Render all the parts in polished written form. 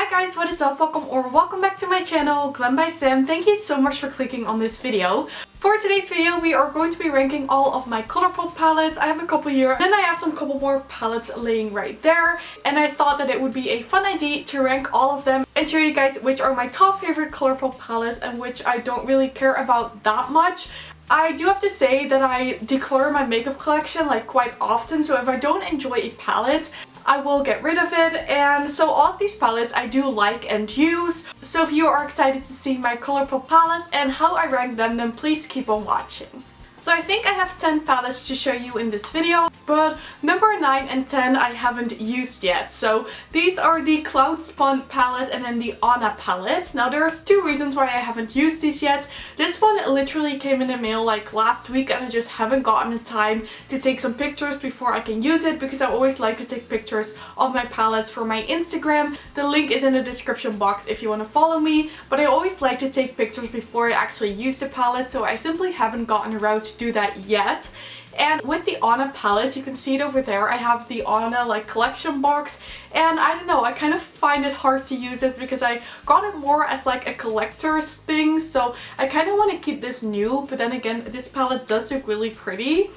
Hi guys, what is up? Welcome back to my channel, Glambysam. Thank you so much for clicking on this video. For today's video, we are going to be ranking all of my Colourpop palettes. I have a couple here, and then I have some couple more palettes laying right there. And I thought that it would be a fun idea to rank all of them and show you guys which are my top favorite Colourpop palettes and which I don't really care about that much. I do have to say that I declare my makeup collection like quite often, so if I don't enjoy a palette, I will get rid of it. And so all of these palettes I do like and use. So if you are excited to see my Colourpop palettes and how I rank them, then please keep on watching. So I think I have 10 palettes to show you in this video, but number 9 and 10 I haven't used yet. So these are the Cloud Spun palette and then the Anna palette. Now there's two reasons why I haven't used these yet. This one literally came in the mail like last week and I just haven't gotten the time to take some pictures before I can use it, because I always like to take pictures of my palettes for my Instagram. The link is in the description box if you want to follow me, but I always like to take pictures before I actually use the palette, so I simply haven't gotten around to do that yet. And with the Anna palette, you can see it over there, I have the Anna like collection box, and I don't know, I kind of find it hard to use this because I got it more as like a collector's thing, so I kind of want to keep this new, but then again this palette does look really pretty.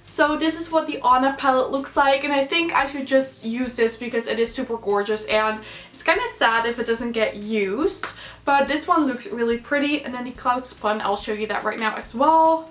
So this is what the Anna palette looks like, and I think I should just use this because it is super gorgeous and it's kind of sad if it doesn't get used. But this one looks really pretty, and then the Cloud Spun, I'll show you that right now as well.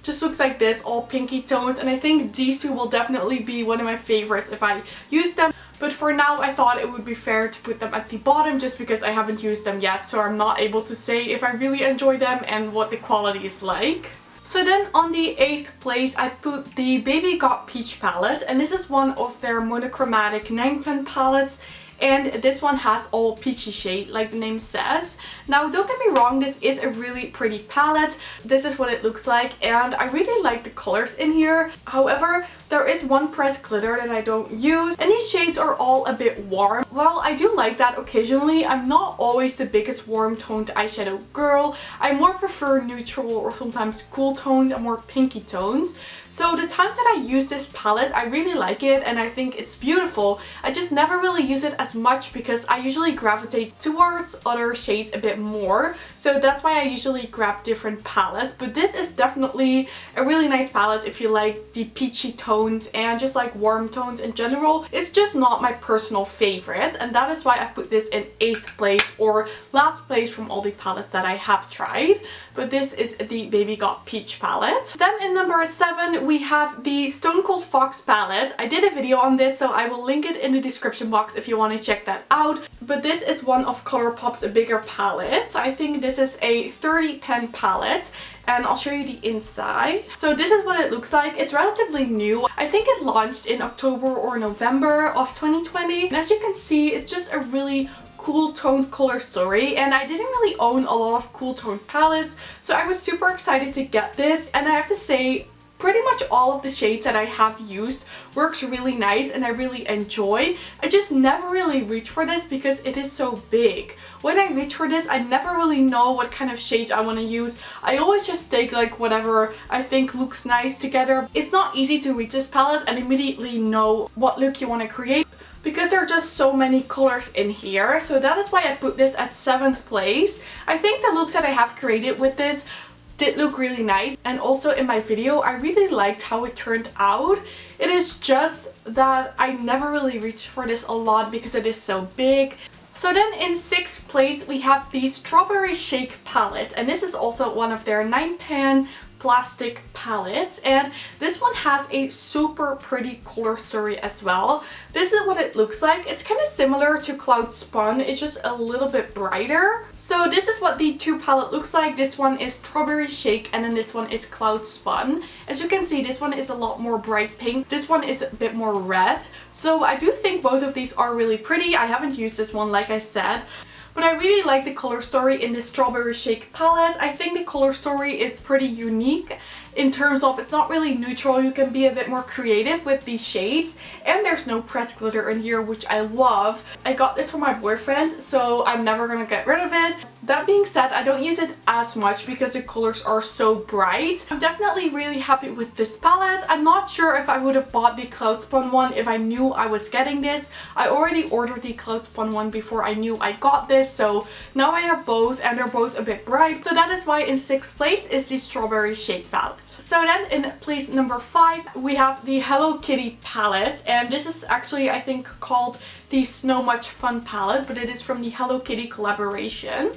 Just looks like this, all pinky tones, and I think these two will definitely be one of my favorites if I use them. But for now I thought it would be fair to put them at the bottom just because I haven't used them yet, so I'm not able to say if I really enjoy them and what the quality is like. So then on the 8th place I put the Baby Got Peach palette, and this is one of their monochromatic 9-pan palettes. And this one has all peachy shade, like the name says. Now don't get me wrong, this is a really pretty palette. This is what it looks like, and I really like the colors in here. However, there is one pressed glitter that I don't use, and these shades are all a bit warm. Well, I do like that occasionally. I'm not always the biggest warm toned eyeshadow girl. I more prefer neutral or sometimes cool tones and more pinky tones. So the times that I use this palette, I really like it and I think it's beautiful. I just never really use it as much because I usually gravitate towards other shades a bit more. So that's why I usually grab different palettes. But this is definitely a really nice palette if you like the peachy tones and just like warm tones in general. It's just not my personal favorite, and that is why I put this in 8th place or last place from all the palettes that I have tried. But this is the Baby Got Peach palette. Then in number 7 we have the Stone Cold Fox palette. I did a video on this, so I will link it in the description box if you want to check that out. But this is one of Colourpop's bigger palettes. I think this is a 30-pan palette, and I'll show you the inside. So this is what it looks like. It's relatively new. I think it launched in October or November of 2020. And as you can see, it's just a really cool toned color story, and I didn't really own a lot of cool toned palettes, so I was super excited to get this. And I have to say, pretty much all of the shades that I have used works really nice and I really enjoy. I just never really reach for this because it is so big. When I reach for this, I never really know what kind of shades I want to use. I always just take like whatever I think looks nice together. It's not easy to reach this palette and immediately know what look you want to create, because there are just so many colors in here. So that is why I put this at 7th place. I think the looks that I have created with this did look really nice, and also in my video I really liked how it turned out. It is just that I never really reached for this a lot because it is so big. So then in 6th place we have the Strawberry Shake palette, and this is also one of their 9-pan plastic palettes, and this one has a super pretty color story as well. This is what it looks like. It's kind of similar to Cloud Spun, it's just a little bit brighter. So this is what the two palette looks like. This one is Strawberry Shake and then this one is Cloud Spun. As you can see, this one is a lot more bright pink. This one is a bit more red. So I do think both of these are really pretty. I haven't used this one, like I said. But I really like the color story in this Strawberry Shake palette. I think the color story is pretty unique in terms of it's not really neutral. You can be a bit more creative with these shades, and there's no pressed glitter in here, which I love. I got this for my boyfriend, so I'm never gonna get rid of it. That being said, I don't use it as much because the colors are so bright. I'm definitely really happy with this palette. I'm not sure if I would have bought the Cloud Spun one if I knew I was getting this. I already ordered the Cloud Spun one before I knew I got this, so now I have both and they're both a bit bright. So that is why in 6th place is the Strawberry Shade palette. So then in place number 5 we have the Hello Kitty palette, and this is actually I think called the Snow Much Fun palette, but it is from the Hello Kitty collaboration.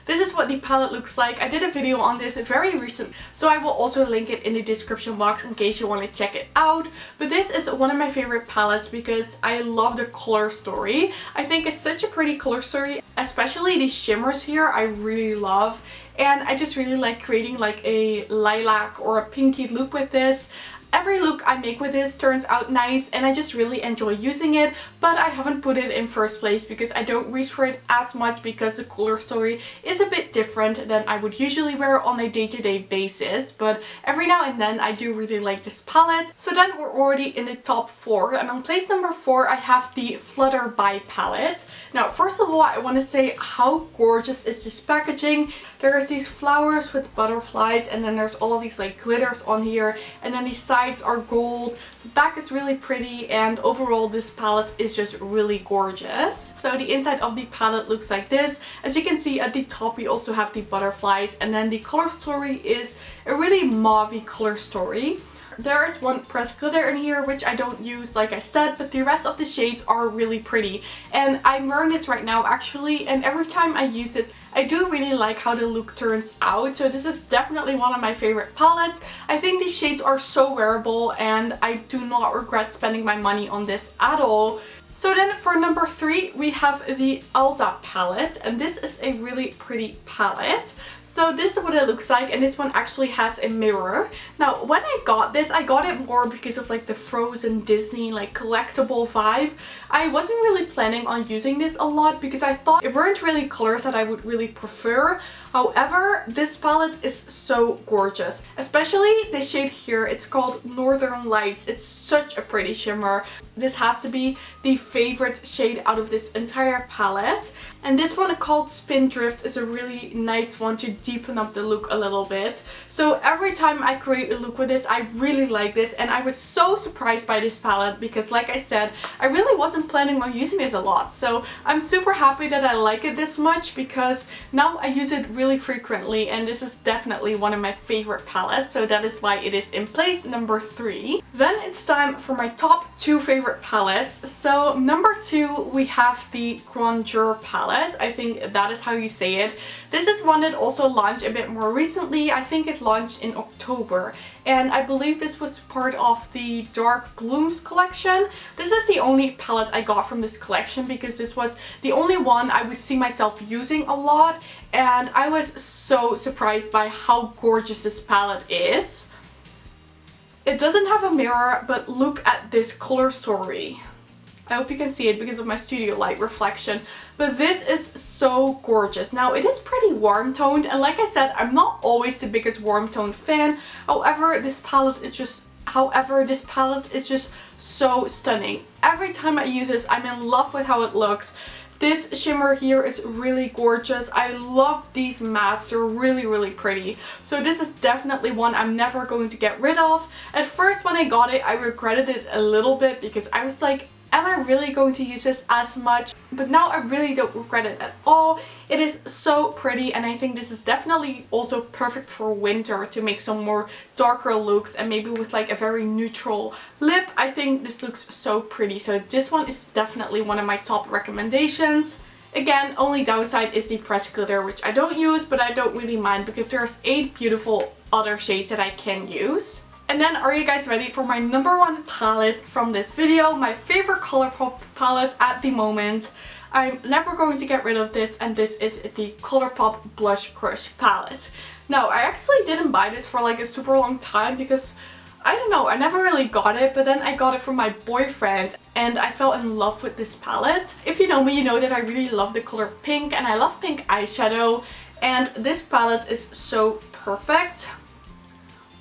This is what the palette looks like. I did a video on this very recently, so I will also link it in the description box in case you want to check it out. But this is one of my favorite palettes because I love the color story. I think it's such a pretty color story, especially the shimmers here I really love. And I just really like creating like a lilac or a pinky look with this. Every look I make with this turns out nice and I just really enjoy using it, but I haven't put it in 1st place because I don't reach for it as much because the color story is a bit different than I would usually wear on a day-to-day basis. But every now and then I do really like this palette. So then we're already in the top 4, and on place number 4 I have the Flutter by palette. Now first of all I want to say how gorgeous is this packaging. There's these flowers with butterflies, and then there's all of these like glitters on here, and then these sides are gold. The back is really pretty, and overall this palette is just really gorgeous. So the inside of the palette looks like this. As you can see at the top we also have the butterflies, and then the color story is a really mauvey color story. There is one pressed glitter in here which I don't use like I said, but the rest of the shades are really pretty. And I'm wearing this right now actually, and every time I use this I do really like how the look turns out. So this is definitely one of my favorite palettes. I think these shades are so wearable and I do not regret spending my money on this at all. So then for number 3 we have the Elsa palette, and this is a really pretty palette. So this is what it looks like, and this one actually has a mirror. Now when I got this, I got it more because of like the Frozen Disney like collectible vibe. I wasn't really planning on using this a lot because I thought it weren't really colors that I would really prefer. However, this palette is so gorgeous, especially this shade here. It's called Northern Lights. It's such a pretty shimmer. This has to be the favorite shade out of this entire palette. And this one called Spindrift is a really nice one to deepen up the look a little bit. So every time I create a look with this, I really like this, and I was so surprised by this palette because like I said, I really wasn't planning on using this a lot. So I'm super happy that I like it this much because now I use it really frequently, and this is definitely one of my favorite palettes. So that is why it is in place number 3. Then it's time for my top 2 favorite palettes. So number 2 we have the Grandeur palette. I think that is how you say it. This is one that also launched a bit more recently. I think it launched in October, and I believe this was part of the Dark Blooms collection. This is the only palette I got from this collection because this was the only one I would see myself using a lot, and I was so surprised by how gorgeous this palette is. It doesn't have a mirror, but look at this color story. I hope you can see it because of my studio light reflection, but this is so gorgeous. Now it is pretty warm toned, and like I said, I'm not always the biggest warm toned fan. However, this palette is just so stunning. Every time I use this, I'm in love with how it looks. This shimmer here is really gorgeous. I love these mattes. They're really, really pretty. So this is definitely one I'm never going to get rid of. At first when I got it, I regretted it a little bit because I was like, am I really going to use this as much? But now I really don't regret it at all. It is so pretty, and I think this is definitely also perfect for winter to make some more darker looks, and maybe with like a very neutral lip. I think this looks so pretty. So this one is definitely one of my top recommendations. Again, only downside is the pressed glitter, which I don't use, but I don't really mind because there's 8 beautiful other shades that I can use. And then are you guys ready for my number 1 palette from this video? My favorite Colourpop palette at the moment. I'm never going to get rid of this, and this is the Colourpop Blush Crush palette. Now I actually didn't buy this for like a super long time because I don't know, I never really got it, but then I got it from my boyfriend and I fell in love with this palette. If you know me, you know that I really love the color pink, and I love pink eyeshadow, and this palette is so perfect.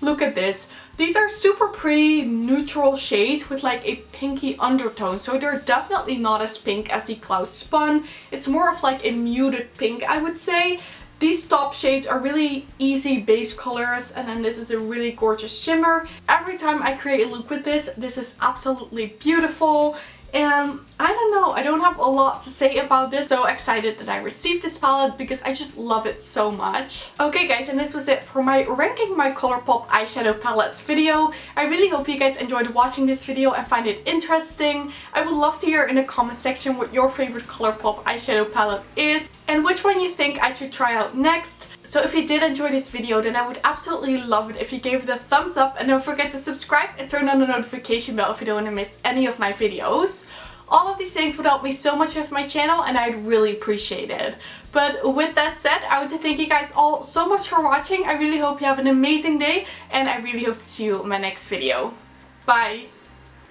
Look at this. These are super pretty neutral shades with like a pinky undertone. So they're definitely not as pink as the Cloud Spun. It's more of like a muted pink, I would say. These top shades are really easy base colors, and then this is a really gorgeous shimmer. Every time I create a look with this, this is absolutely beautiful. And I don't know, I don't have a lot to say about this. So excited that I received this palette because I just love it so much. Okay guys, and this was it for my ranking my Colourpop eyeshadow palettes video. I really hope you guys enjoyed watching this video and find it interesting. I would love to hear in the comment section what your favorite Colourpop eyeshadow palette is and which one you think I should try out next. So if you did enjoy this video, then I would absolutely love it if you gave it a thumbs up, and don't forget to subscribe and turn on the notification bell if you don't want to miss any of my videos. All of these things would help me so much with my channel and I'd really appreciate it. But with that said, I want to thank you guys all so much for watching. I really hope you have an amazing day and I really hope to see you in my next video. Bye!